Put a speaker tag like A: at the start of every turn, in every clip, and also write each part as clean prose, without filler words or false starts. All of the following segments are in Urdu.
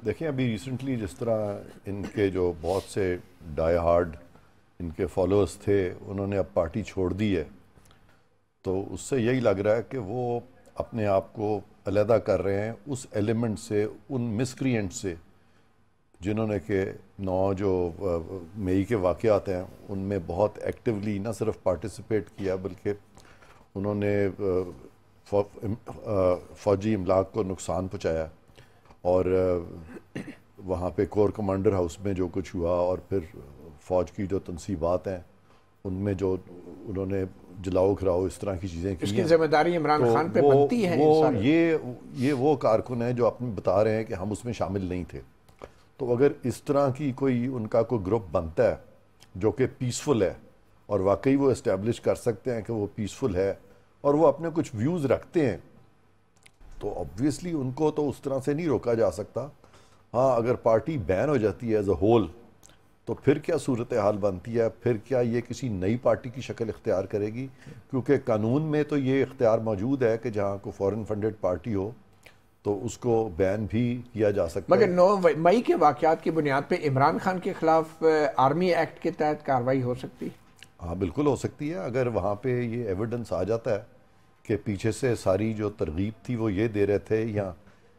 A: دیکھیں ابھی ریسنٹلی جس طرح ان کے جو بہت سے ڈائی ہارڈ ان کے فالوورز تھے انہوں نے اب پارٹی چھوڑ دی ہے، تو اس سے یہی لگ رہا ہے کہ وہ اپنے آپ کو علیحدہ کر رہے ہیں اس ایلیمنٹ سے، ان مسکرینٹ سے جنہوں نے کہ 9 جو مئی کے واقعات ہیں ان میں بہت ایکٹیولی نہ صرف پارٹیسپیٹ کیا بلکہ انہوں نے فوجی املاک کو نقصان پہنچایا، اور وہاں پہ کور کمانڈر ہاؤس میں جو کچھ ہوا اور پھر فوج کی جو تنصیبات ہیں ان میں جو انہوں نے جلاؤ کھراؤ اس طرح کی چیزیں کی،
B: اس کی ذمہ داری عمران خان پہ بنتی ہے۔
A: یہ وہ کارکن ہیں جو اپنے بتا رہے ہیں کہ ہم اس میں شامل نہیں تھے۔ تو اگر اس طرح کی کوئی ان کا کوئی گروپ بنتا ہے جو کہ پیسفل ہے اور واقعی وہ اسٹیبلش کر سکتے ہیں کہ وہ پیسفل ہے اور وہ اپنے کچھ ویوز رکھتے ہیں، تو obviously ان کو تو اس طرح سے نہیں روکا جا سکتا۔ ہاں اگر پارٹی بین ہو جاتی ہے ایز اے ہول تو پھر کیا صورتحال بنتی ہے، پھر کیا یہ کسی نئی پارٹی کی شکل اختیار کرے گی؟ کیونکہ قانون میں تو یہ اختیار موجود ہے کہ جہاں کوئی فورن فنڈڈ پارٹی ہو تو اس کو بین بھی کیا جا سکتا ہے۔
B: مگر 9 مئی کے واقعات کی بنیاد پہ عمران خان کے خلاف آرمی ایکٹ کے تحت کارروائی ہو سکتی؟
A: ہاں بالکل ہو سکتی ہے، اگر وہاں پہ یہ ایویڈنس آ جاتا ہے کہ پیچھے سے ساری جو ترغیب تھی وہ یہ دے رہے تھے یا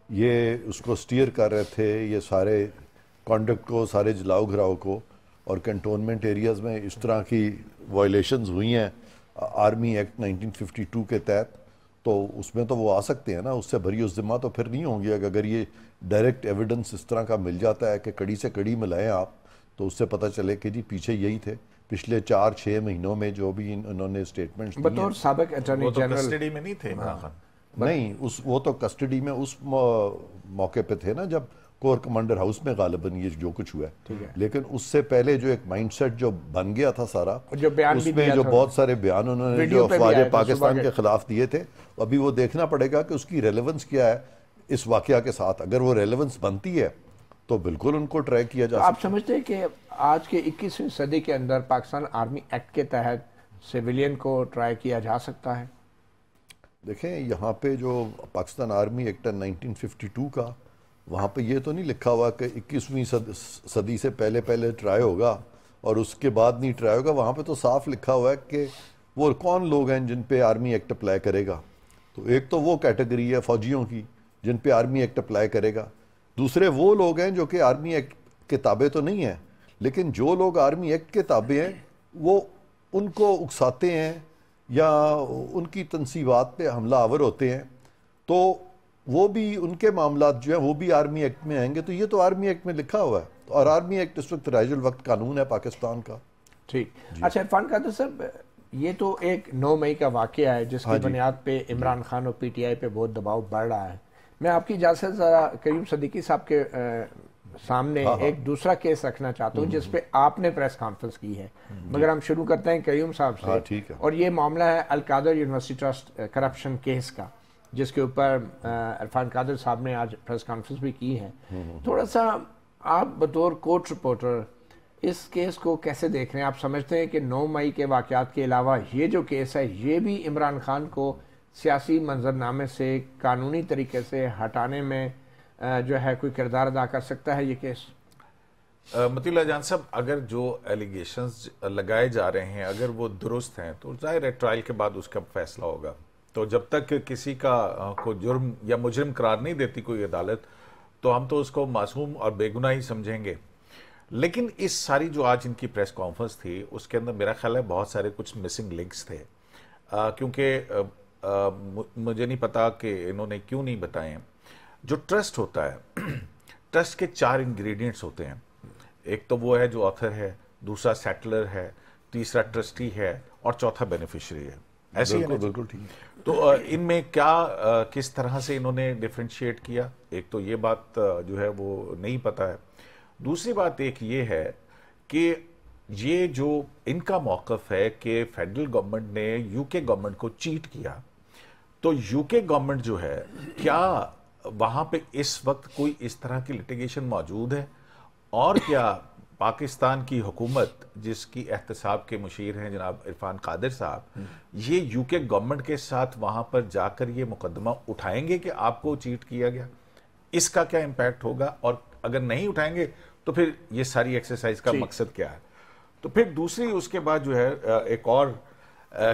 A: یہ اس کو سٹیئر کر رہے تھے، یہ سارے کانڈکٹ کو، سارے جلاؤ گھراؤ کو، اور کنٹونمنٹ ایریاز میں اس طرح کی وائلیشنز ہوئی ہیں آرمی ایکٹ 1952 کے تحت، تو اس میں تو وہ آ سکتے ہیں نا، اس سے بھری الذمہ تو پھر نہیں ہوں گی۔ اگر یہ ڈائریکٹ ایویڈنس اس طرح کا مل جاتا ہے کہ کڑی سے کڑی ملائیں آپ، تو اس سے پتہ چلے کہ جی پیچھے یہی تھے پچھلے 4-6 مہینوں میں جو بھی انہوں نے اسٹیٹمنٹس دی ہیں۔
B: بطور سابق اٹارنی جنرل
C: کسٹڈی میں نہیں تھے عمران خان؟
A: نہیں، وہ تو کسٹڈی میں اس موقع پہ تھے نا جب کور کمانڈر ہاؤس میں غالباً یہ جو کچھ ہوا ہے، لیکن اس سے پہلے جو ایک مائنڈ سیٹ جو بن گیا تھا سارا، اس میں جو بہت سارے بیان انہوں نے جو افواج پاکستان کے خلاف دیے تھے، ابھی وہ دیکھنا پڑے گا کہ اس کی ریلیونس کیا ہے اس واقعہ کے ساتھ۔ اگر وہ ریلیونس بنتی ہے تو بالکل ان کو ٹریک کیا جا سکتا ہے۔
B: آپ سمجھتے ہیں کہ آج کے 21ویں صدی کے اندر پاکستان آرمی ایکٹ کے تحت سویلین کو ٹرائی کیا جا سکتا ہے؟
A: دیکھیں یہاں پہ جو پاکستان آرمی ایکٹ 1952 کا، وہاں پہ یہ تو نہیں لکھا ہوا کہ 21ویں صدی سے پہلے ٹرائی ہوگا اور اس کے بعد نہیں ٹرائی ہوگا۔ وہاں پہ تو صاف لکھا ہوا ہے کہ وہ کون لوگ ہیں جن پہ آرمی ایکٹ اپلائی کرے گا۔ تو ایک تو وہ کیٹیگری ہے فوجیوں کی جن پہ آرمی ایکٹ اپلائی کرے گا، دوسرے وہ لوگ ہیں جو کہ آرمی ایکٹ کے تابع تو نہیں ہیں، لیکن جو لوگ آرمی ایکٹ کے تابع ہیں وہ ان کو اکساتے ہیں یا ان کی تنصیبات پہ حملہ آور ہوتے ہیں، تو وہ بھی ان کے معاملات جو ہیں وہ بھی آرمی ایکٹ میں آئیں گے۔ تو یہ تو آرمی ایکٹ میں لکھا ہوا ہے، اور آرمی ایکٹ اس وقت رائج الوقت قانون ہے پاکستان کا۔
B: ٹھیک، اچھا عرفان قادر صاحب، یہ تو ایک 9 مئی کا واقعہ ہے جس کی بنیاد پہ عمران خان اور پی ٹی آئی پہ بہت دباؤ بڑھ رہا ہے۔ میں آپ کی اجازت سے ذرا کریم صدیقی صاحب کے سامنے ایک دوسرا کیس رکھنا چاہتا ہوں جس پہ آپ نے پریس کانفرنس کی ہے، مگر ہم شروع کرتے ہیں کریم صاحب سے، اور یہ معاملہ ہے القادر یونیورسٹی ٹرسٹ کرپشن کیس کا، جس کے اوپر عرفان قادر صاحب نے آج پریس کانفرنس بھی کی ہے۔ تھوڑا سا آپ بطور کورٹ رپورٹر اس کیس کو کیسے دیکھ رہے ہیں؟ آپ سمجھتے ہیں کہ 9 مئی کے واقعات کے علاوہ یہ جو کیس ہے یہ بھی عمران خان کو سیاسی منظرنامے سے قانونی طریقے سے ہٹانے میں جو ہے کوئی کردار ادا کر سکتا ہے یہ کیس؟
C: مطیع اللہ جان صاحب، اگر جو ایلیگیشنز لگائے جا رہے ہیں اگر وہ درست ہیں تو ظاہر ہے ٹرائل کے بعد اس کا فیصلہ ہوگا۔ تو جب تک کسی کا کوئی جرم یا مجرم قرار نہیں دیتی کوئی عدالت تو ہم تو اس کو معصوم اور بے گناہ ہی سمجھیں گے۔ لیکن اس ساری جو آج ان کی پریس کانفرنس تھی اس کے اندر میرا خیال ہے بہت سارے کچھ مسنگ لنکس تھے، کیونکہ مجھے نہیں پتا کہ انہوں نے کیوں نہیں بتائے۔ جو ٹرسٹ ہوتا ہے، ٹرسٹ کے 4 انگریڈینٹس ہوتے ہیں، ایک تو وہ ہے جو آتھر ہے، دوسرا سیٹلر ہے، تیسرا ٹرسٹی ہے اور چوتھا بینیفیشری ہے۔ ایسے ہی
A: بالکل ٹھیک۔
C: تو ان میں کیا کس طرح سے انہوں نے ڈیفرینشیٹ کیا، ایک تو یہ بات جو ہے وہ نہیں پتا ہے۔ دوسری بات ایک یہ ہے کہ یہ جو ان کا موقف ہے کہ فیڈرل گورنمنٹ نے یو کے گورنمنٹ کو چیٹ کیا، تو یو کے گورنمنٹ جو ہے کیا وہاں پہ اس وقت کوئی اس طرح کی لٹیگیشن موجود ہے، اور کیا پاکستان کی حکومت جس کی احتساب کے مشیر ہیں جناب عرفان قادر صاحب، یہ یو کے گورنمنٹ کے ساتھ وہاں پر جا کر یہ مقدمہ اٹھائیں گے کہ آپ کو چیٹ کیا گیا؟ اس کا کیا امپیکٹ ہوگا اور اگر نہیں اٹھائیں گے تو پھر یہ ساری ایکسرسائز کا مقصد کیا ہے؟ تو پھر دوسری اس کے بعد جو ہے ایک اور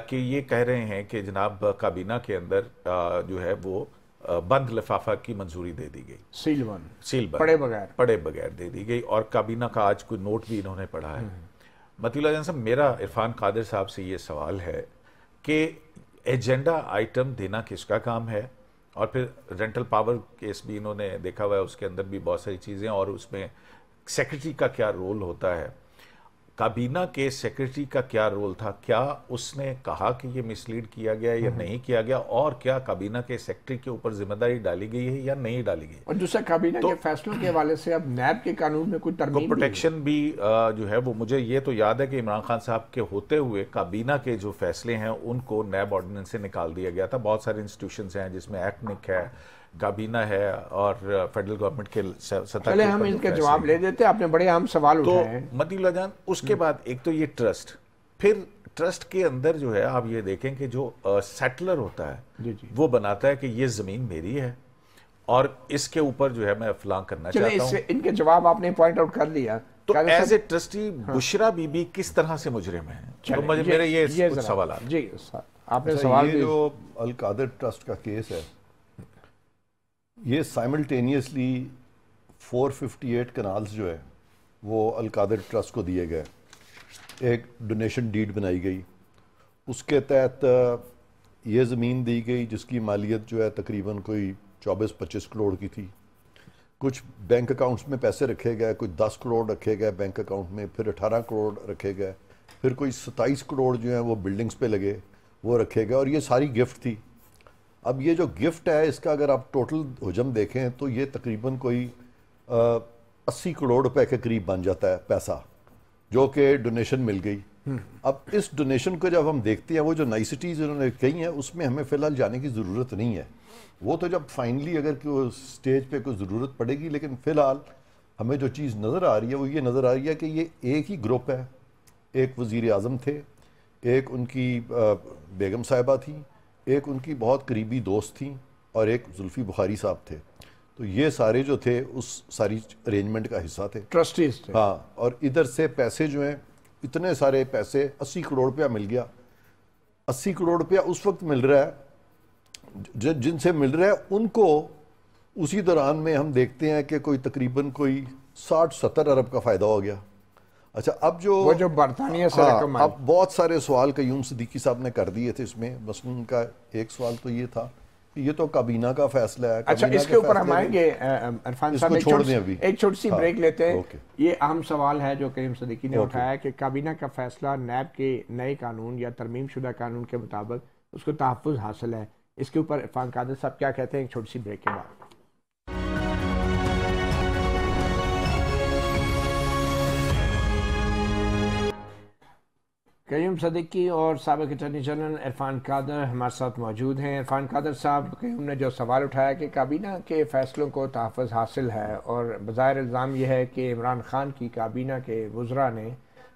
C: کہ یہ کہہ رہے ہیں کہ جناب کابینہ کے اندر جو ہے وہ بند لفافہ کی منظوری دے دی گئی، سیل بند پڑے بغیر دے دی گئی، اور کابینہ کا آج کوئی نوٹ بھی انہوں نے پڑھا ہے۔ مطیع اللہ جان صاحب، میرا عرفان قادر صاحب سے یہ سوال ہے کہ ایجنڈا آئٹم دینا کس کا کام ہے، اور پھر رینٹل پاور کیس بھی انہوں نے دیکھا ہوا ہے، اس کے اندر بھی بہت ساری چیزیں، اور اس میں سیکرٹری کا کیا رول ہوتا ہے، کابینہ کے سیکرٹری کا کیا رول تھا، کیا اس نے کہا کہ یہ مس لیڈ کیا گیا یا نہیں کیا گیا، اور کیا کابینہ کے سیکرٹری کے اوپر ذمہ داری ڈالی گئی ہے یا نہیں ڈالی گئی؟
B: اور دوسرا کابینہ کے فیصلوں کے حوالے سے اب نیب کے قانون میں کوئی ترمیم
C: پروٹیکشن بھی جو ہے وہ، مجھے یہ تو یاد ہے کہ عمران خان صاحب کے ہوتے ہوئے کابینہ کے جو فیصلے ہیں ان کو نیب آرڈیننس سے نکال دیا گیا تھا۔ بہت سارے انسٹیٹیوشنز ہیں جس میں ایکنک ہے، کابینہ ہے، اور فیڈرل گورنمنٹ کے سطح
B: چلے ہم ان کے جواب لے دیتے ہیں، آپ نے بڑے اہم سوال اٹھائے ہیں۔
C: تو مطیع اللہ جان، اس کے بعد ایک تو یہ ٹرسٹ، پھر ٹرسٹ کے اندر جو ہے آپ یہ دیکھیں کہ جو سیٹلر ہوتا ہے وہ بناتا ہے کہ یہ زمین میری ہے اور اس کے اوپر جو ہے میں فلاں کرنا چاہتا ہوں۔
B: ان کے جواب آپ نے پوائنٹ آؤٹ کر دیا۔
C: تو as a trustee Bushra Bibi کس طرح سے مجرم ہے؟ تو میرے یہ کچھ سوالات۔
B: جی آپ نے سوال،
A: یہ جو القادر ٹرسٹ کا کیس ہے، یہ سائملٹینیسلی 458 کنالز جو ہے وہ القادر ٹرسٹ کو دیے گئے، ایک ڈونیشن ڈیڈ بنائی گئی، اس کے تحت یہ زمین دی گئی جس کی مالیت جو ہے تقریباً کوئی 24-25 کروڑ کی تھی۔ کچھ بینک اکاؤنٹس میں پیسے رکھے گئے، کچھ 10 کروڑ رکھے گئے بینک اکاؤنٹ میں، پھر 18 کروڑ رکھے گئے، پھر کوئی 27 کروڑ جو ہیں وہ بلڈنگز پہ لگے وہ رکھے گئے، اور یہ ساری گفٹ تھی۔ اب یہ جو گفٹ ہے اس کا اگر آپ ٹوٹل حجم دیکھیں تو یہ تقریباً کوئی 80 کروڑ روپے کے قریب بن جاتا ہے پیسہ، جو کہ ڈونیشن مل گئی۔ اب اس ڈونیشن کو جب ہم دیکھتے ہیں، وہ جو نائسٹیز انہوں نے کہی ہیں اس میں ہمیں فی الحال جانے کی ضرورت نہیں ہے، وہ تو جب فائنلی اگر کوئی سٹیج پہ کوئی ضرورت پڑے گی، لیکن فی الحال ہمیں جو چیز نظر آ رہی ہے وہ یہ نظر آ رہی ہے کہ یہ ایک ہی گروپ ہے، ایک وزیر اعظم تھے، ایک ان کی بیگم صاحبہ تھی، ایک ان کی بہت قریبی دوست تھیں، اور ایک زلفی بخاری صاحب تھے۔ تو یہ سارے جو تھے اس ساری ارینجمنٹ کا حصہ تھے،
B: ٹرسٹیز تھے۔
A: ہاں، اور ادھر سے پیسے جو ہیں، اتنے سارے پیسے، 80 کروڑ روپیہ مل گیا۔ 80 کروڑ روپیہ اس وقت مل رہا ہے، جن سے مل رہا ہے ان کو اسی دوران میں ہم دیکھتے ہیں کہ کوئی تقریباً کوئی 60-70 ارب کا فائدہ ہو گیا۔ اچھا، اب جو
B: برطانیہ سے رقم آئی،
A: اب بہت سارے سوال قیوم صدیقی صاحب نے کر دیے تھے اس میں، مثلا ان کا ایک سوال تو یہ تھا کہ یہ تو کابینہ کا فیصلہ ہے۔
B: اچھا، اس کے اوپر ہم آئیں گے عرفان صاحب، ایک چھوٹی سی بریک لیتے ہیں۔ یہ اہم سوال ہے جو قیوم صدیقی نے اٹھایا ہے کہ کابینہ کا فیصلہ نیب کے نئے قانون یا ترمیم شدہ قانون کے مطابق اس کو تحفظ حاصل ہے، اس کے اوپر عرفان قادر صاحب کیا کہتے ہیں؟ ایک چھوٹی سی بریک کے بعد۔ قیوم صدیقی اور سابق اٹارنی جنرل عرفان قادر ہمارے ساتھ موجود ہیں۔ عرفان قادر صاحب، قیوم نے جو سوال اٹھایا کہ کابینہ کے فیصلوں کو تحفظ حاصل ہے، اور بظاہر الزام یہ ہے کہ عمران خان کی کابینہ کے وزراء نے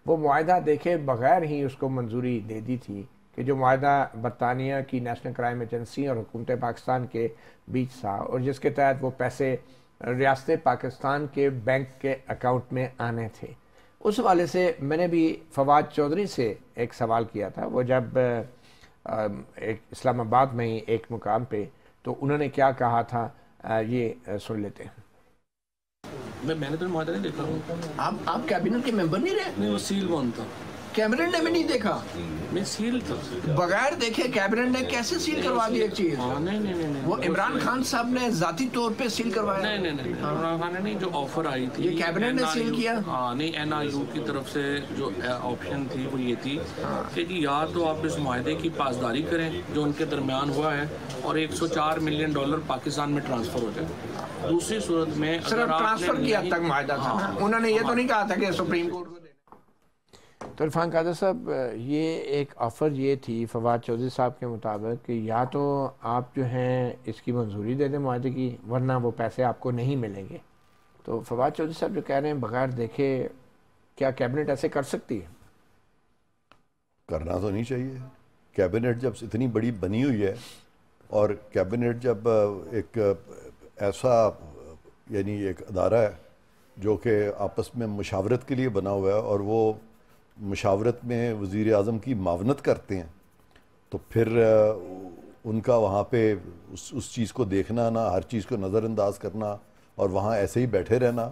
B: وہ معاہدہ دیکھے بغیر ہی اس کو منظوری دے دی تھی، کہ جو معاہدہ برطانیہ کی نیشنل کرائم ایجنسی اور حکومت پاکستان کے بیچ تھا، اور جس کے تحت وہ پیسے ریاست پاکستان کے بینک کے اکاؤنٹ میں آنے تھے۔ اس حوالے سے میں نے بھی فواد چودھری سے ایک سوال کیا تھا، وہ جب ایک اسلام آباد میں ہی ایک مقام پہ، تو انہوں نے کیا کہا تھا، یہ سن لیتے ہیں۔
D: میں نے تو معاہدہ نہیں دیکھا۔
E: آپ کیبنٹ کے ممبر نہیں رہے؟
D: نہیں، وہ سیل بند تھا،
E: کیبنٹ نے بھی نہیں دیکھا،
D: میں سیل تھا،
E: بغیر دیکھے کیبنٹ نے کیسے سیل کروا دی ایک چیز؟
D: نہیں،
E: وہ عمران خان صاحب نے ذاتی طور پہ سیل کروایا؟
D: نہیں، عمران خان نے نہیں، جو آفر آئی تھی
E: یہ کیبنٹ نے سیل کیا؟
D: ہاں، نہیں، این آئی یو کی طرف سے جو آپشن تھی وہ یہ تھی کہ جی یا تو آپ اس معاہدے کی پاسداری کریں جو ان کے درمیان ہوا ہے، اور $104 ملین پاکستان میں ٹرانسفر ہو جائے، دوسری صورت میں
E: صرف ٹرانسفر کیا تک معاہدہ تھا، انہوں نے یہ تو نہیں کہا تھا کہ سپریم کورٹ کو۔
B: تو عرفان قادر صاحب، یہ ایک آفر یہ تھی فواد چودھری صاحب کے مطابق کہ یا تو آپ جو ہیں اس کی منظوری دے دیں معاہدے کی، ورنہ وہ پیسے آپ کو نہیں ملیں گے۔ تو فواد چودھری صاحب جو کہہ رہے ہیں بغیر دیکھے، کیا کیبنٹ ایسے کر سکتی ہے؟
A: کرنا تو نہیں چاہیے۔ کیبنٹ جب اتنی بڑی بنی ہوئی ہے، اور کیبنٹ جب ایک ایسا یعنی ایک ادارہ ہے جو کہ آپس میں مشاورت کے لیے بنا ہوا ہے، اور وہ مشاورت میں وزیر اعظم کی معاونت کرتے ہیں، تو پھر ان کا وہاں پہ اس چیز کو دیکھنا نہ، ہر چیز کو نظر انداز کرنا اور وہاں ایسے ہی بیٹھے رہنا،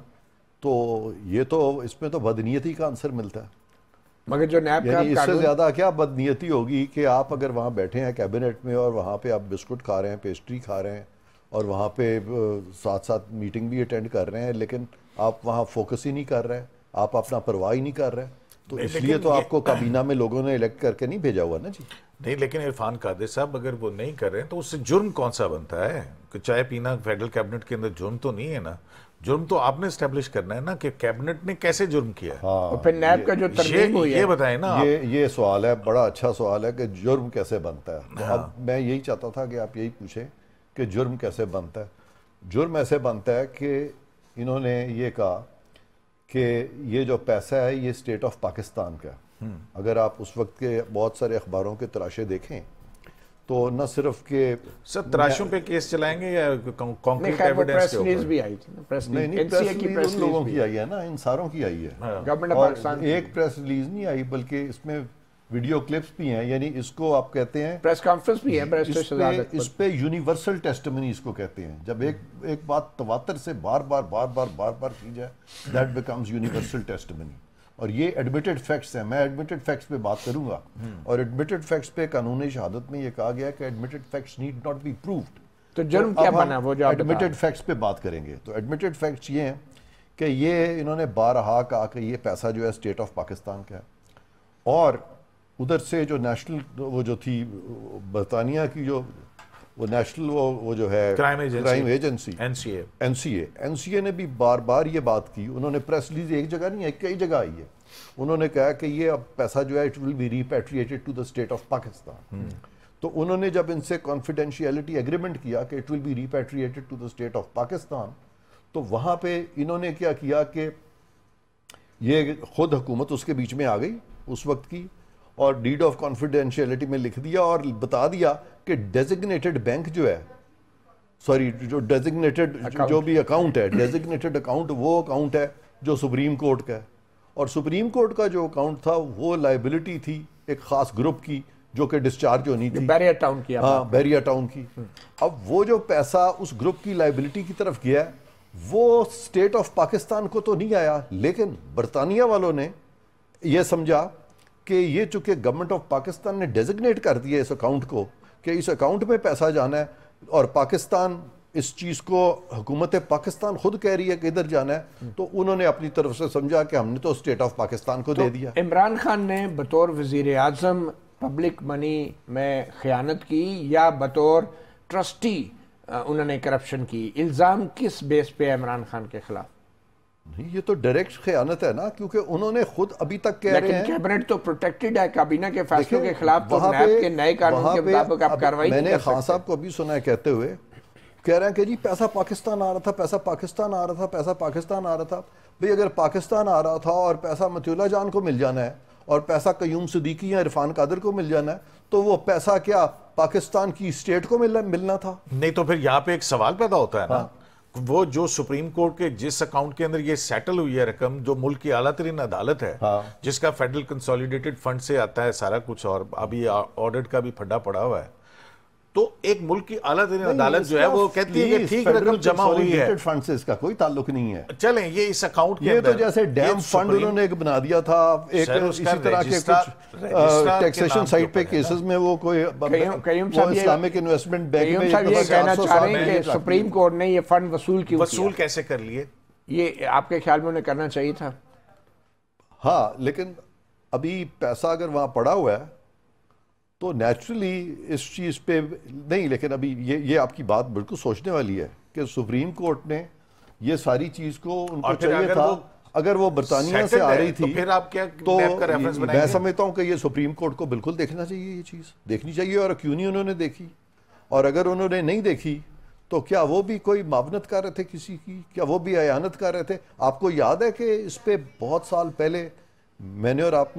A: تو یہ تو اس میں تو بدنیتی کا عنصر ملتا ہے.
B: مگر جو نیب کا
A: یعنی اس سے زیادہ کیا بدنیتی ہوگی کہ آپ اگر وہاں بیٹھے ہیں کیبنٹ میں اور وہاں پہ آپ بسکٹ کھا رہے ہیں، پیسٹری کھا رہے ہیں، اور وہاں پہ ساتھ ساتھ میٹنگ بھی اٹینڈ کر رہے ہیں، لیکن آپ وہاں فوکس ہی نہیں کر رہے، آپ اپنا پرواہ ہی نہیں کر رہے، تو اس لیے تو آپ کو کابینہ میں لوگوں نے الیکٹ کر کے نہیں بھیجا ہوا نا جی.
C: نہیں، لیکن عرفان قادر صاحب اگر وہ نہیں کر رہے ہیں تو اس سے جرم کون سا بنتا ہے؟ کہ چائے پینا فیڈرل کیبنٹ کے اندر جرم تو نہیں ہے نا. جرم تو آپ نے اسٹیبلش کرنا ہے نا کہ کیبنٹ نے کیسے جرم کیا ہے.
B: اور پھر نیب کا جو ترمیم ہوئی ہے،
C: یہ بتائیں نا.
A: یہ سوال ہے، بڑا اچھا سوال ہے کہ جرم کیسے بنتا ہے. تو اب میں یہی چاہتا تھا کہ آپ یہی پوچھیں کہ جرم کیسے بنتا ہے. جرم ایسے بنتا ہے کہ انہوں نے یہ کہا کہ یہ جو پیسہ ہے یہ اسٹیٹ آف پاکستان کا ہے. اگر آپ اس وقت کے بہت سارے اخباروں کے تراشے دیکھیں تو نہ صرف کہ
C: سر تراشوں پہ کیس چلائیں گے یا کانکریٹ ایویڈنس کے اوپر؟
B: بھی آئی تھی،
A: نہیں پریس ریلیز ان لوگوں کی آئی ہے نا، ان ساروں کی آئی ہے.
B: گورنمنٹ آف
A: اور
B: پاکستان
A: ایک پریس ریلیز نہیں آئی بلکہ اس میں ویڈیو کلپس بھی ہیں. یعنی اس کو آپ کہتے ہیں
B: پریس کانفرنس بھی ہے،
A: اس پہ یونیورسل ٹیسٹمنی اس کو کہتے ہیں. جب ایک بات تواتر سے بار بار کی جائے دیٹ بیکمز یونیورسل ٹیسٹمنی. اور یہ ایڈمیٹڈ فیکٹس ہیں. میں ایڈمیٹڈ فیکٹس پہ بات کروں گا، اور ایڈمیٹڈ فیکٹس پہ قانون شہادت میں یہ کہا گیا کہ admitted facts need not be proved.
B: تو جرم کیا بنا وہ جو
A: ایڈمیٹڈ فیکٹس پہ بات کریں گے. تو ایڈمیٹڈ فیکٹس یہ ہیں کہ یہ انہوں نے بارہا کہا کہ یہ پیسہ جو ہے اسٹیٹ آف پاکستان کا ہے، اور ادھر سے جو نیشنل وہ جو تھی برطانیہ کی جو وہ نیشنل وہ جو ہے کرائم ایجنسی این سی اے نے بھی بار بار یہ بات کی. انہوں نے پریس ریلیز ایک جگہ نہیں ہے، کئی جگہ آئی ہے. انہوں نے کہا کہ یہ اب پیسہ جو ہے it will be repatriated to the state of Pakistan. تو انہوں نے جب ان سے کانفیڈینشیلٹی ایگریمنٹ کیا کہ it will be repatriated to the state of Pakistan, تو وہاں پہ انہوں نے کیا کیا کہ یہ خود حکومت اس کے بیچ میں آ گئی اس وقت کی، اور ڈیڈ آف کانفیڈینشیلٹی میں لکھ دیا اور بتا دیا کہ ڈیزگنیٹڈ بینک جو ہے، سوری جو ڈیزگنیٹڈ جو بھی اکاؤنٹ ہے، ڈیزگنیٹڈ اکاؤنٹ وہ اکاؤنٹ ہے جو سپریم کورٹ کا ہے. اور سپریم کورٹ کا جو اکاؤنٹ تھا وہ لائبلٹی تھی ایک خاص گروپ کی جو کہ ڈسچارج ہونی تھی،
B: بیریا ٹاؤن کی.
A: ہاں، بیریا ٹاؤن کی. اب وہ جو پیسہ اس گروپ کی لائبلٹی کی طرف گیا ہے وہ اسٹیٹ آف پاکستان کو تو نہیں آیا، لیکن برطانیہ والوں نے یہ سمجھا کہ یہ چونکہ گورنمنٹ آف پاکستان نے ڈیزگنیٹ کر دیا اس اکاؤنٹ کو کہ اس اکاؤنٹ میں پیسہ جانا ہے، اور پاکستان اس چیز کو حکومت پاکستان خود کہہ رہی ہے کہ ادھر جانا ہے، تو انہوں نے اپنی طرف سے سمجھا کہ ہم نے تو اسٹیٹ آف پاکستان کو دے دیا.
B: عمران خان نے بطور وزیر اعظم پبلک منی میں خیانت کی یا بطور ٹرسٹی انہوں نے کرپشن کی؟ الزام کس بیس پہ ہے عمران خان کے خلاف؟
A: نہیں، یہ تو ڈائریکٹ خیانت ہے نا، کیونکہ انہوں نے خود ابھی تک کہہ رہے ہیں
B: لیکن کیبنٹ تو پروٹیکٹڈ ہے، کابینہ کے فیصلوں کے خلاف تو نیب کے نئے قانون کے مطابق آپ کارروائی نہیں کر سکتے.
A: میں نے خان صاحب کو ابھی سنا ہے کہتے ہوئے، کہہ رہے ہیں کہ جی پیسہ پاکستان آ رہا تھا، پیسہ پاکستان آ رہا تھا، پیسہ پاکستان آ رہا تھا. بھئی اگر پاکستان آ رہا تھا اور پیسہ مطیع اللہ جان کو مل جانا ہے اور پیسہ قیوم صدیقی یا عرفان قادر کو مل جانا ہے، تو وہ پیسہ کیا پاکستان کی اسٹیٹ کو ملنا تھا؟
C: نہیں تو پھر یہاں پہ ایک سوال پیدا ہوتا ہے نا، وہ جو سپریم کورٹ کے جس اکاؤنٹ کے اندر یہ سیٹل ہوئی ہے رقم، جو ملک کی اعلیٰ ترین عدالت ہے، جس کا فیڈرل کنسولیڈیٹڈ فنڈ سے آتا ہے سارا کچھ، اور ابھی آڈٹ کا بھی پھڈا پڑا ہوا ہے، تو ایک ملک کی اعلیٰ ترین عدالت جو ہے وہ کہتی ہے کہ ٹھیک رقم جمع ہوئی ہے.
A: فنڈ سے اس کا کوئی تعلق نہیں ہے.
C: چلیں یہ اس اکاؤنٹ کے
A: یہ
C: اندر
A: تو جیسے ڈیم فنڈ انہوں نے ایک بنا دیا تھا، ایک اسی طرح کے کچھ ٹیکسیشن سائٹ پہ کیسز میں وہ کوئی اسلامک انویسٹمنٹ بینک میں
B: یہ کہنا چاہ رہے ہیں کہ سپریم کورٹ نے یہ فنڈ وصول
C: کیسے کر لیے؟
B: یہ آپ کے خیال میں انہیں کرنا چاہیے تھا؟
A: ہاں، لیکن ابھی پیسہ اگر وہاں پڑا ہوا ہے تو نیچرلی اس چیز پہ نہیں، لیکن ابھی یہ آپ کی بات بالکل سوچنے والی ہے کہ سپریم کورٹ نے یہ ساری چیز کو ان کو چاہیے تھا، اگر وہ برطانیہ سے آ رہی تھی تو میں سمجھتا ہوں کہ یہ سپریم کورٹ کو بالکل دیکھنا چاہیے، یہ چیز دیکھنی چاہیے. اور کیوں نہیں انہوں نے دیکھی؟ اور اگر انہوں نے نہیں دیکھی تو کیا وہ بھی کوئی معاونت کر رہے تھے کسی کی؟ کیا وہ بھی اعانت کر رہے تھے؟ آپ کو یاد ہے کہ اس پہ بہت سال پہلے میں نے اور آپ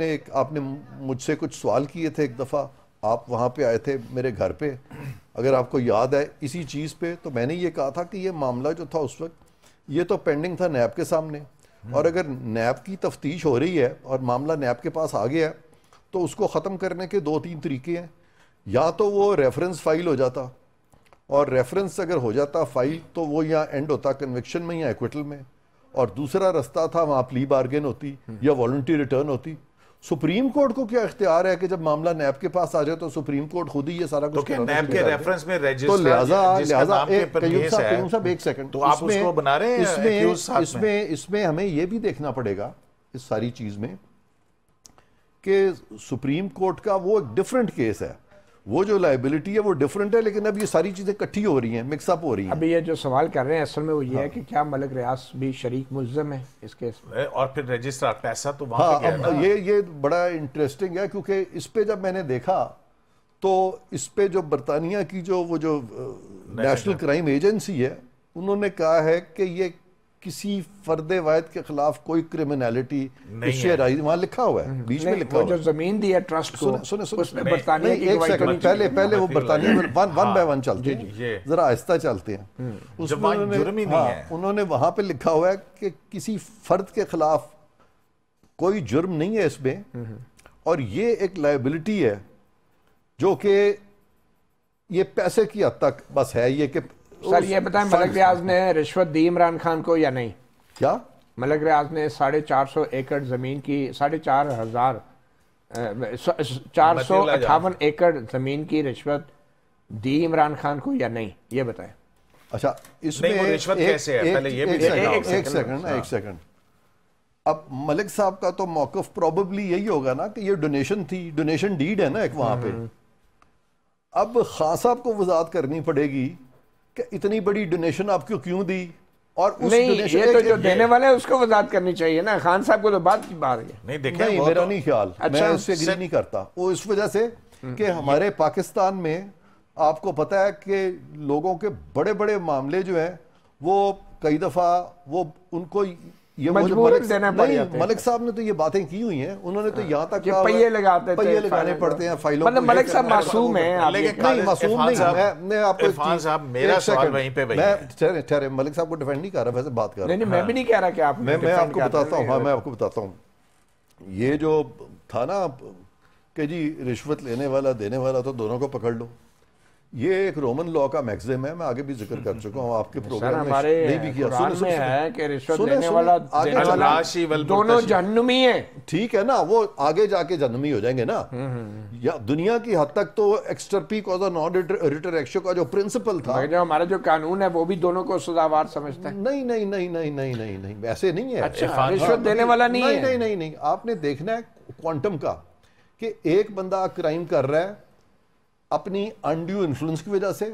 A: نے مجھ سے کچھ سوال کیے تھے ایک دفعہ، آپ وہاں پہ آئے تھے میرے گھر پہ، اگر آپ کو یاد ہے اسی چیز پہ. تو میں نے یہ کہا تھا کہ یہ معاملہ جو تھا اس وقت یہ تو پینڈنگ تھا نیب کے سامنے، اور اگر نیب کی تفتیش ہو رہی ہے اور معاملہ نیب کے پاس آ گیا ہے تو اس کو ختم کرنے کے 2-3 طریقے ہیں. یا تو وہ ریفرنس فائل ہو جاتا, اور ریفرنس اگر ہو جاتا فائل تو وہ یہاں اینڈ ہوتا کنوکشن میں یا ایکویٹل میں, اور دوسرا رستہ تھا وہاں پلی بارگین ہوتی یا والنٹری ریٹرن ہوتی. سپریم کورٹ کو کیا اختیار ہے کہ جب معاملہ نیب کے پاس آ جائے تو سپریم کورٹ خود ہی یہ سارا کچھ
C: تو نیب کے ریفرنس میں
A: تو
C: رجسٹر
A: لہٰذا قیوم صاحب ایک سیکنڈ,
C: تو آپ اس کو بنا رہے ہیں
A: اس میں ہمیں یہ بھی دیکھنا پڑے گا اس ساری چیز میں کہ سپریم کورٹ کا وہ ایک ڈیفرنٹ کیس ہے, وہ جو لائبلٹی ہے وہ ڈیفرنٹ ہے, لیکن اب یہ ساری چیزیں کٹھی ہو رہی ہیں, مکس اپ ہو رہی ہیں.
B: ابھی یہ جو سوال کر رہے ہیں اصل میں وہ یہ ہے کہ کیا ملک ریاض بھی شریک ملزم ہے اس کیس میں,
C: اور پھر رجسٹرار پیسہ تو وہاں پہ گیا نا.
A: یہ بڑا انٹرسٹنگ ہے کیونکہ اس پہ جب میں نے دیکھا تو اس پہ جو برطانیہ کی وہ جو نیشنل کرائم ایجنسی ہے انہوں نے کہا ہے کہ یہ کسی فرد واحد کے خلاف کوئی کرمنالٹی اس سے رائز, وہاں لکھا ہوا ہے, بیچ میں لکھا ہوا ہے.
B: جو زمین دی ہے ٹرسٹ کو اس میں برطانیہ کی
A: ایک سیکنڈ پہلے وہ برطانیہ میں ون بائی ون چلتے ہیں, ذرا آہستہ چلتے ہیں. اس میں انہوں نے وہاں پہ لکھا ہوا ہے کہ کسی فرد کے خلاف کوئی جرم نہیں ہے اس میں, اور یہ ایک لائبلٹی ہے جو کہ یہ پیسے کی حد تک بس ہے. یہ کہ
B: سر یہ بتائیں ملک ریاض نے رشوت دی عمران خان کو یا نہیں؟
A: کیا
B: ملک ریاض نے 450 ایکڑ زمین کی 458 ایکڑ زمین کی رشوت دی عمران خان کو یا نہیں, یہ بتائیں.
A: اچھا اس میں
C: رشوت کیسے ہے پہلے یہ بھی
A: ایک سیکنڈ. اب ملک صاحب کا تو موقف پروبیبلی یہی ہوگا نا کہ یہ ڈونیشن تھی, ڈونیشن ڈیڈ ہے نا ایک وہاں پہ. اب خان صاحب کو وضاحت کرنی پڑے گی کہ اتنی بڑی ڈونیشن آپ کو کیوں دی, اور اس
B: نہیں یہ تو جو دینے والے ہیں اس کو وضاحت کرنی چاہیے نا, خان صاحب کو تو بات کی بات ہے.
C: نہیں
A: میرا نہیں خیال, میں اس سے اگری نہیں کرتا. وہ اس وجہ سے کہ ہمارے پاکستان میں آپ کو پتا ہے کہ لوگوں کے بڑے بڑے معاملے جو ہیں وہ کئی دفعہ وہ ان کو یہ ملک صاحب نے تو یہ باتیں کی ہوئی ہیں, انہوں نے تو یہاں تک
B: پہیے
A: لگانے پڑتے ہیں فائلوں.
B: مطلب ملک صاحب معصوم ہیں؟
A: نہیں معصوم نہیں. میں آپ
C: کو میرا سوال وہیں پہ
A: میں ملک صاحب کو ڈیفینڈ نہیں کر رہا, ویسے بات کر رہا ہوں.
B: میں بھی نہیں کہہ رہا کہ آپ,
A: میں آپ کو بتاتا ہوں. ہاں میں آپ کو بتاتا ہوں. یہ جو تھا نا کہ جی رشوت لینے والا دینے والا تو دونوں کو پکڑ لو, یہ ایک رومن لا کا میگزم ہے, میں آگے بھی ذکر کر چکا ہوں آپ کے پروگرام میں, نہیں بھی کیا.
B: میں ہے کہ رشوت لینے والا دونوں جہنمی ہیں.
A: ٹھیک ہے نا, وہ آگے جا کے جہنمی ہو جائیں گے نا. یا دنیا کی حد تک تو ایکسٹرپی کوز اے نان ریٹر ایکشن کا جو پرنسپل تھا,
B: جو ہمارا جو قانون ہے وہ بھی دونوں کو سزاوار سمجھتا ہے.
A: نہیں ایسے نہیں ہے.
B: رشوت دینے والا نہیں ہے.
A: نہیں آپ نے دیکھنا ہے کوانٹم کا, کہ ایک بندہ کرائم کر رہا ہے اپنی انڈیو انفلوئنس کی وجہ سے,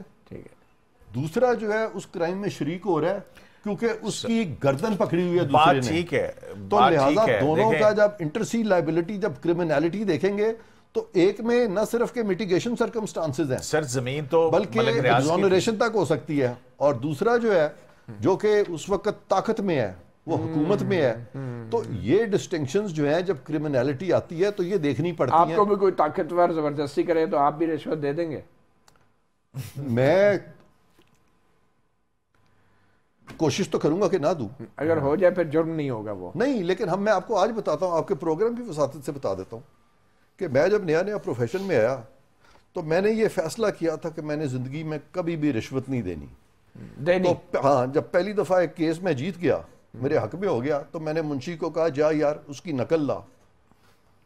A: دوسرا جو ہے اس کرائم میں شریک ہو رہا ہے کیونکہ اس کی گردن پکڑی ہوئی ہے دوسرے نے.
C: ٹھیک ہے,
A: تو لہٰذا دونوں کا جب انٹرسی لائبلٹی, جب کرمنالٹی دیکھیں گے تو ایک میں نہ صرف کہ میٹیگیشن سرکمسٹانسز ہیں
C: سر زمین تو
A: بلکہ ایگزونریشن تک ہو سکتی ہے, اور دوسرا جو ہے جو کہ اس وقت طاقت میں ہے وہ حکومت میں ہے. تو یہ ڈسٹنکشنز جو ہیں جب کرمنالٹی آتی ہے تو یہ دیکھنی پڑتی ہیں.
B: آپ کو بھی کوئی طاقتور زبردستی کرے تو آپ بھی رشوت دے دیں گے؟
A: میں کوشش تو کروں گا کہ نہ دوں.
B: اگر ہو جائے پھر جرم نہیں ہوگا وہ
A: نہیں, لیکن میں آپ کو آج بتاتا ہوں, آپ کے پروگرام کی وساطت سے بتا دیتا ہوں کہ میں جب نیا پروفیشن میں آیا تو میں نے یہ فیصلہ کیا تھا کہ میں نے زندگی میں کبھی بھی رشوت نہیں دینی. ہاں, جب پہلی دفعہ ایک کیس میں جیت گیا, میرے حق میں ہو گیا, تو میں نے منشی کو کہا جا یار اس کی نقل لا.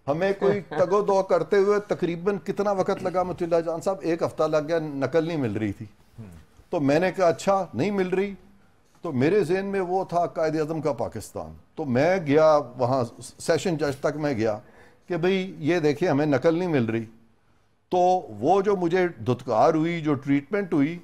A: ہمیں کوئی تگ و دو کرتے ہوئے تقریباً کتنا وقت لگا مطیع اللہ جان صاحب, 1 ہفتہ لگ گیا, نقل نہیں مل رہی تھی. تو میں نے کہا اچھا نہیں مل رہی, تو میرے ذہن میں وہ تھا قائد اعظم کا پاکستان. تو میں گیا وہاں سیشن جج تک میں گیا کہ بھئی یہ دیکھیں ہمیں نقل نہیں مل رہی. تو وہ جو مجھے دھتکار ہوئی, جو ٹریٹمنٹ ہوئی,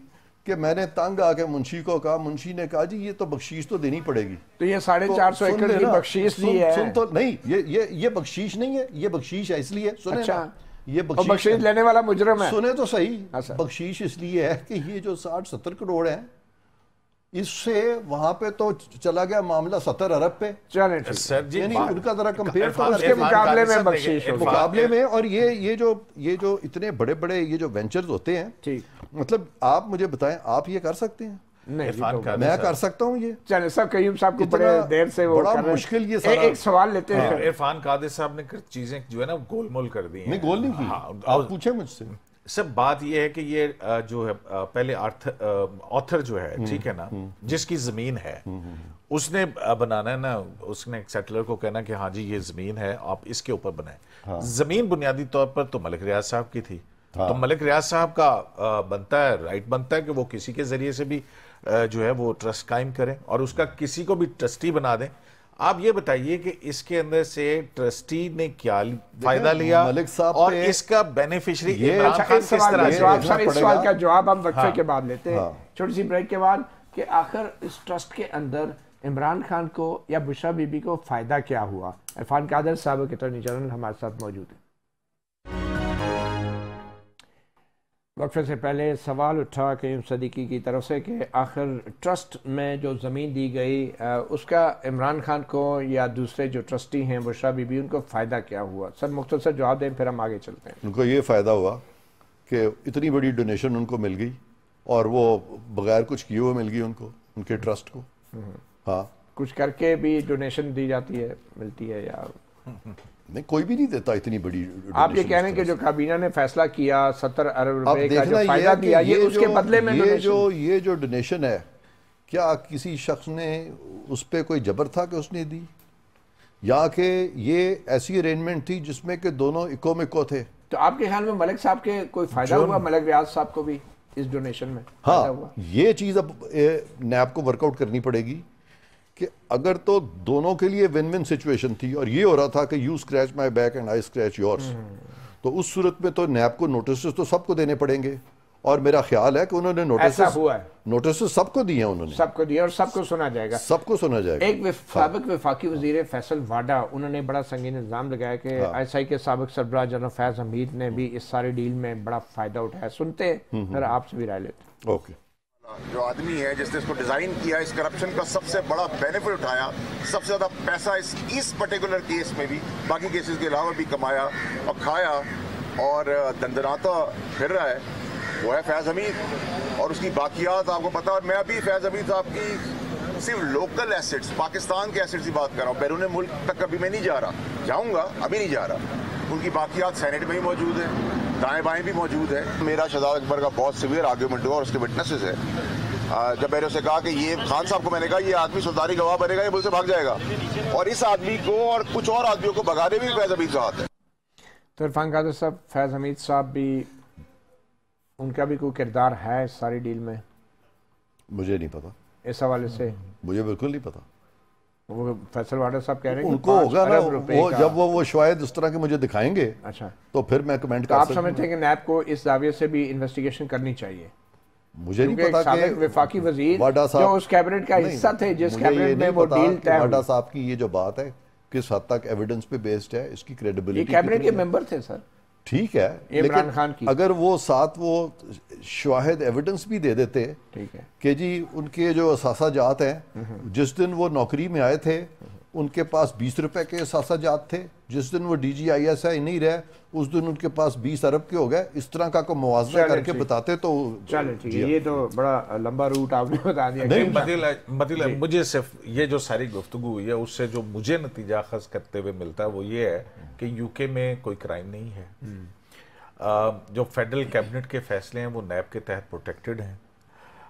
A: کہ میں نے تنگ آ کے منشی کو کہا, منشی نے کہا جی یہ تو بخشیش تو دینی پڑے گی.
B: تو یہ 450 ایکڑ کی بخشیش دی ہے.
A: سن تو نہیں, یہ بخشیش نہیں ہے, یہ بخشیش ہے اس لیے سنیں.
B: اچھا,
A: یہ
B: بخشیش لینے والا مجرم ہے.
A: سنیں تو صحیح, بخشیش اس لیے ہے کہ یہ جو 60-70 کروڑ ہیں اس سے وہاں پہ تو چلا گیا معاملہ 70 ارب پہ. یعنی ان کا ذرا کمپیئر
B: اس کے مقابلے میں بخشیش
A: مقابلے میں. اور یہ جو اتنے بڑے بڑے یہ جو وینچرز ہوتے ہیں, مطلب آپ مجھے بتائیں آپ یہ کر سکتے ہیں میں کر سکتا ہوں یہ؟
B: چلے سب قیوم صاحب کو بڑے دیر سے وہ
A: بڑا مشکل یہ سارا
B: ایک سوال لیتے ہیں.
C: عرفان قادر صاحب نے چیزیں جو ہے نا گول مول کر دی ہیں.
A: نہیں گول نہیں کی, آپ پوچھیں مجھ سے.
C: سب بات یہ ہے کہ یہ جو ہے پہلے آتھر جو ہے ٹھیک ہے نا, جس کی زمین ہے اس نے بنانا ہے نا, اس نے ایک سیٹلر کو کہنا کہ ہاں جی یہ زمین ہے آپ اس کے اوپر بنائیں. زمین بنیادی طور پر تو ملک ریاض صاحب کی تھی, تو ملک ریاض صاحب کا بنتا ہے رائٹ بنتا ہے کہ وہ کسی کے ذریعے سے بھی جو ہے وہ ٹرسٹ قائم کریں اور اس کا کسی کو بھی ٹرسٹی بنا دیں. آپ یہ بتائیے کہ اس کے اندر سے ٹرسٹی نے کیا فائدہ لیا اور اس کا بینیفیشری عمران خان کس طرح سے.
B: اس سوال کا جواب ہم وقفے کے بعد لیتے ہیں, چھوٹی سی بریک کے بعد, کہ آخر اس ٹرسٹ کے اندر عمران خان کو یا بشرا بی بی کو فائدہ کیا ہوا. عرفان قادر صاحب اٹارنی جنرل ہمارے ساتھ موجود ہیں. وقفے سے پہلے سوال اٹھا قیوم صدیقی کی طرف سے کہ آخر ٹرسٹ میں جو زمین دی گئی اس کا عمران خان کو یا دوسرے جو ٹرسٹی ہیں بشرا بی بی ان کو فائدہ کیا ہوا. سر مختصر جواب دیں پھر ہم آگے چلتے ہیں.
A: ان کو یہ فائدہ ہوا کہ اتنی بڑی ڈونیشن ان کو مل گئی اور وہ بغیر کچھ کیے ہوئے مل گئی ان کو, ان کے ٹرسٹ کو. ہاں
B: کچھ کر کے بھی ڈونیشن دی جاتی ہے, ملتی ہے یا
A: نہیں, کوئی بھی نہیں دیتا اتنی بڑی.
B: آپ یہ کہہ رہے ہیں کہ جو کابینہ نے فیصلہ کیا 70 ارب روپے کا جو فائدہ دیا یہ اس کے بدلے میں
A: یہ جو ڈونیشن ہے, کیا کسی شخص نے اس پہ کوئی جبر تھا کہ اس نے دی, یا کہ یہ ایسی ارینجمنٹ تھی جس میں کہ دونوں اکو مکو تھے؟
B: تو آپ کے خیال میں ملک صاحب کے کوئی فائدہ ہوا, ملک ریاض صاحب کو بھی اس ڈونیشن میں
A: ہاں یہ چیز اب نیب کو ورک آؤٹ کرنی پڑے گی کہ اگر تو دونوں کے لیے ون ون سچویشن تھی اور یہ ہو رہا تھا کہ you scratch my back and I scratch yours, تو اس صورت میں تو نیب کو نوٹسز تو سب کو دینے پڑیں گے, اور میرا خیال ہے کہ انہوں نے نوٹسز سب کو دیے ہیں, انہوں نے
B: سب کو دیا اور سب کو سنا جائے گا,
A: سب کو سنا جائے گا.
B: ایک سابق وفاقی وزیر فیصل واڈا انہوں نے بڑا سنگین الزام لگایا کہ آئی آئی کے سابق سربراہ جنرل فیض حمید نے بھی اس سارے ڈیل میں بڑا فائدہ اٹھایا. سنتے ہیں پھر آپ سے بھی رائے لیتے ہیں.
A: اوکے.
F: جو آدمی ہے جس نے اس کو ڈیزائن کیا, اس کرپشن کا سب سے بڑا بینیفٹ اٹھایا, سب سے زیادہ پیسہ اس پرٹیکولر کیس میں بھی, باقی کیسز کے علاوہ بھی کمایا اور کھایا اور دندناتا پھر رہا ہے, وہ ہے فیض حمید. اور اس کی باقیات آپ کو پتا, اور میں ابھی فیض حمید صاحب کی صرف لوکل ایسٹس, پاکستان کے ایسٹس کی بات کر رہا ہوں, بیرون ملک تک ابھی میں نہیں جا رہا, جاؤں گا, ابھی نہیں جا رہا. ان کی باقیات سینیٹ میں ہی موجود ہیں, دائیں بائیں بھی موجود ہے. میرا شہزاد اکبر کا بہت سیویئر آرگیومنٹ ہوا اور اس کے وٹنسز ہے. جب میں نے اسے کہا کہ یہ خان صاحب کو میں نے کہا یہ آدمی سلطانی گواہ بنے گا, یہ ملک سے بھاگ جائے گا, اور اس آدمی کو اور کچھ اور آدمیوں کو بھگانے بھی فیض حمید کا ہاتھ ہے.
B: تو عرفان قادر صاحب, فیض حمید صاحب بھی, ان کا بھی کوئی کردار ہے اس ساری ڈیل میں؟
A: مجھے نہیں پتا
B: اس حوالے سے,
A: مجھے بالکل نہیں پتا.
B: وہ فیصل واڈا صاحب کہہ رہے ہیں
A: ان کو ہوگا نا, وہ جب وہ شاید اس طرح کے مجھے دکھائیں گے
B: اچھا تو
A: پھر میں کمنٹ
B: کر سکتا ہوں. آپ سمجھتے ہیں کہ نیب کو اس دعوے سے بھی انویسٹیگیشن کرنی چاہیے؟
A: مجھے نہیں پتا کہ
B: وفاقی وزیر جو اس کیبنٹ کا حصہ تھے, جس کیبنٹ میں وہ ڈیل طے ہوئی,
A: واڈا صاحب کی یہ جو بات ہے کس حد تک ایویڈنس پہ بیسڈ ہے, اس کی کریڈیبلٹی.
B: یہ کیبنٹ کے ممبر تھے سر,
A: ٹھیک ہے,
B: عمران خان کی.
A: اگر وہ ساتھ وہ شواہد ایویڈنس بھی دے دیتے کہ جی ان کے جو اثاثہ جات ہیں, جس دن وہ نوکری میں آئے تھے ان کے پاس 20 روپے کے اثاثہ جات تھے, جس دن وہ D G I S I نہیں رہے اس دن ان کے پاس 20 ارب کے ہو گئے, اس طرح کا کوئی موازنہ کر کے بتاتے تو
B: چلے ٹھیک ہے. یہ تو بڑا لمبا روٹ آپ نے بتا دیا.
C: نہیں مجھے صرف یہ جو ساری گفتگو ہوئی ہے اس سے جو مجھے نتیجہ اخذ کرتے ہوئے ملتا ہے وہ یہ ہے کہ یو کے میں کوئی کرائم نہیں ہے. جو فیڈرل کیبنٹ کے فیصلے ہیں وہ نیب کے تحت پروٹیکٹڈ ہیں,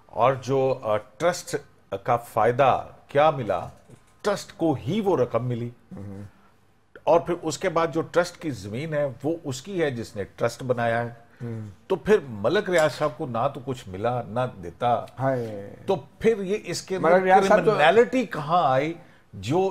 C: اور جو ٹرسٹ کا فائدہ کیا ملا, ٹرسٹ کو ہی وہ رقم ملی, اور پھر اس کے بعد جو ٹرسٹ کی زمین ہے وہ اس کی ہے جس نے ٹرسٹ بنایا ہے. تو پھر ملک ریاض صاحب کو نہ تو کچھ ملا نہ دیتا, تو پھر یہ اس کے کرمنالٹی کہاں آئی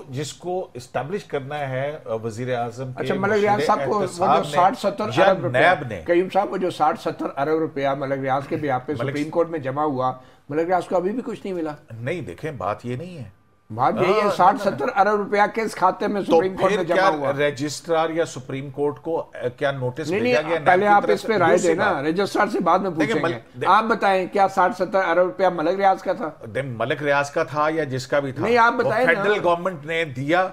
C: جس کو اسٹیبلش کرنا ہے وزیر اعظم کے.
B: اچھا, ملک ریاض صاحب کو وہ جو 60-70 ارب روپیہ, قیوم صاحب کو جو 60-70 ارب روپیہ ملک ریاض کے بیاہ پہ سپریم کورٹ میں جمع ہوا, ملک ریاض کو ابھی بھی کچھ نہیں ملا.
C: نہیں دیکھیں, بات یہ نہیں ہے,
B: بات یہی ہے 60-70 ارب روپیہ کس کھاتے میں سپریم کورٹ میں جمع ہوا.
C: رجسٹرار یا سپریم کورٹ کو کیا نوٹس بھیجا گیا؟
B: پہلے آپ اس پہ رائے دیں نا, رجسٹرار سے بعد میں پوچھیں گے. آپ بتائیں کیا 60-70 ارب روپیہ ملک ریاض کا تھا؟
C: ملک ریاض کا تھا یا جس کا بھی تھا,
B: نہیں آپ بتائیں.
C: فیڈرل گورنمنٹ نے دیا,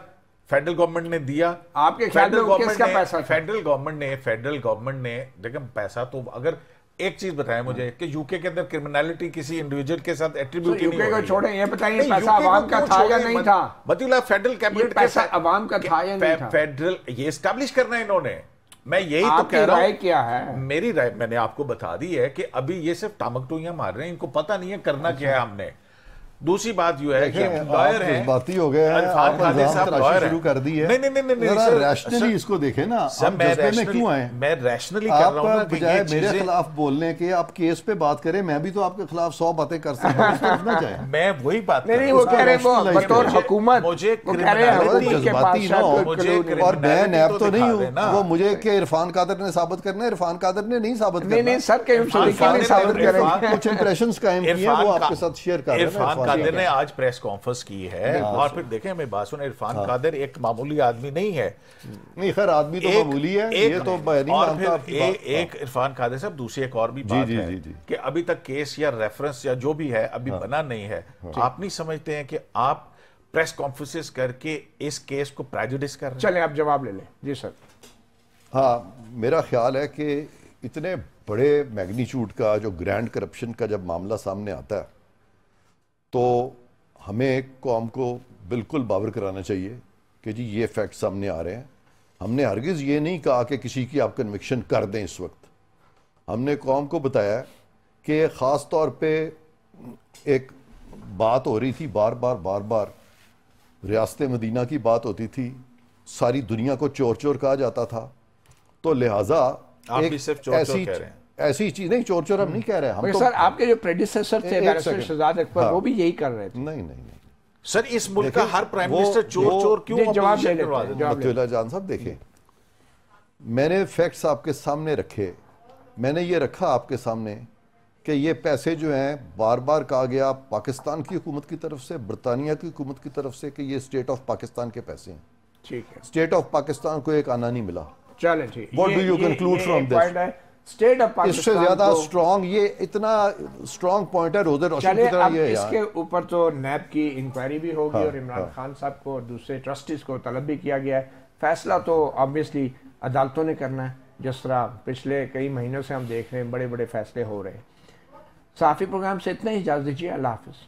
C: فیڈرل گورنمنٹ نے دیا.
B: آپ کے خیال میں کس کا پیسہ تھا؟
C: فیڈرل گورنمنٹ نے دیکھیں پیسہ تو اگر ایک چیز بتائیں مجھے کہ یو کے اندر کرمنالٹی کسی انڈیویجول کے ساتھ ایٹریبیوٹ
B: یو کے کو چھوڑیں، یہ بتائیے پیسہ عوام کا تھا یا نہیں تھا؟
C: مطیع اللہ فیڈرل کیبنٹ
B: پیسہ عوام کا تھا یا نہیں تھا؟
C: فیڈرل یہ اسٹیبلش کرنا ہے انہوں نے، میں یہی تو کہہ رہا ہوں۔
B: رائے کیا ہے؟ میری
C: رائے میں نے آپ کو بتا دی ہے کہ ابھی یہ صرف ٹامک ٹوئیاں مار رہے ہیں، ان کو پتہ نہیں ہے کرنا کیا ہے ہم نے۔ دوسری بات یہ ہے کہ لائر ہیں،
A: باتیں ہو گئے ہیں، آپ الزام تراشی شروع کر دی ہے۔
C: نہیں
A: ریشنلی اس کو دیکھیں نا، آپ جذبے میں کیوں آئے؟
C: میں ریشنلی کر رہا ہوں نا کہ
A: بجائے میرے خلاف بولنے کے آپ کیس پہ بات کریں، میں بھی تو آپ کے خلاف 100 باتیں کر سکتا ہوں، اس طرف نہ جائیں۔
C: میں وہی بات کر رہا ہوں۔
B: نہیں وہ کہہ رہے ہیں وہ بطور حکومت
C: مجھے
A: جذباتی نہ ہو، اور میں نیب تو نہیں ہوں، وہ مجھے کہ عرفان قادر نے ثابت کرنا ہے، عرفان قادر نے نہیں ثابت کرنا۔
B: نہیں سر کہ ثابت کریں،
A: کچھ امپریشنز قائم کیے ہیں وہ آپ کے ساتھ شیئر کر رہے ہیں۔
C: عرفان قادر نے آج پریس کانفرنس کی ہے، اور پھر دیکھیں میں بات سنیں، عرفان قادر ایک معمولی آدمی نہیں ہے۔
A: نہیں خیر آدمی تو معمولی ہے، یہ تو نہیں مانتا آپ کی بات۔
C: ایک عرفان قادر صاحب دوسری ایک اور بھی بات ہے کہ ابھی تک کیس یا ریفرنس یا جو بھی ہے ابھی بنا نہیں ہے۔ آپ نہیں سمجھتے ہیں کہ آپ پریس کانفرنسز کر کے اس کیس کو پریجوڈس کر رہے ہیں؟
B: چلیں آپ جواب لے لیں۔ جی سر۔
A: ہاں میرا خیال ہے کہ اتنے بڑے میگنیچیوڈ کا جو گرینڈ کرپشن کا جب معاملہ سامنے آتا ہے تو ہمیں قوم کو بالکل باور کرانا چاہیے کہ جی یہ فیکٹ سامنے آ رہے ہیں۔ ہم نے ہرگز یہ نہیں کہا کہ کسی کی آپ کنوکشن کر دیں اس وقت۔ ہم نے قوم کو بتایا کہ خاص طور پہ ایک بات ہو رہی تھی بار بار ریاست مدینہ کی بات ہوتی تھی، ساری دنیا کو چور چور کہا جاتا تھا، تو لہٰذا
C: آپ بھی صرف چور چور کہہ رہے ہیں۔
A: ایسی چیز نہیں، چور چور ہم نہیں کہہ رہے ہم تو۔
B: سر آپ کے جو پریڈیسیسر تھے بیرسٹر شہزاد اکبر وہ بھی یہی کر رہے تھے۔
A: نہیں
C: سر اس ملک کا ہر پرائم منسٹر چور چور کیوں
B: اپوزیشن کروا دیتے ہیں؟
A: مطیع اللہ جان صاحب دیکھیں، میں نے فیکٹس آپ کے سامنے رکھے، میں نے یہ رکھا آپ کے سامنے کہ یہ پیسے جو ہیں بار بار کہا گیا پاکستان کی حکومت کی طرف سے، برطانیہ کی حکومت کی طرف سے کہ یہ اسٹیٹ آف پاکستان کے پیسے ہیں۔
B: ٹھیک ہے،
A: اسٹیٹ آف پاکستان کو ایک آنا نہیں ملا۔
B: چلیں ٹھیک،
A: What do you conclude from this؟
B: State of
A: اس سے زیادہ اسٹرانگ، یہ اتنا اسٹرانگ پوائنٹ ہے روزر روشن کی طرح یہ ہے۔
B: اس کے اوپر تو نیب کی انکوائری بھی ہوگی اور عمران خان صاحب کو اور دوسرے ٹرسٹیز کو طلب بھی کیا گیا ہے۔ فیصلہ تو آبویسلی عدالتوں نے کرنا ہے، جس طرح پچھلے کئی مہینوں سے ہم دیکھ رہے ہیں بڑے بڑے فیصلے ہو رہے ہیں۔ صحافی پروگرام سے اتنا ہی اجازت دیجیے، اللہ حافظ۔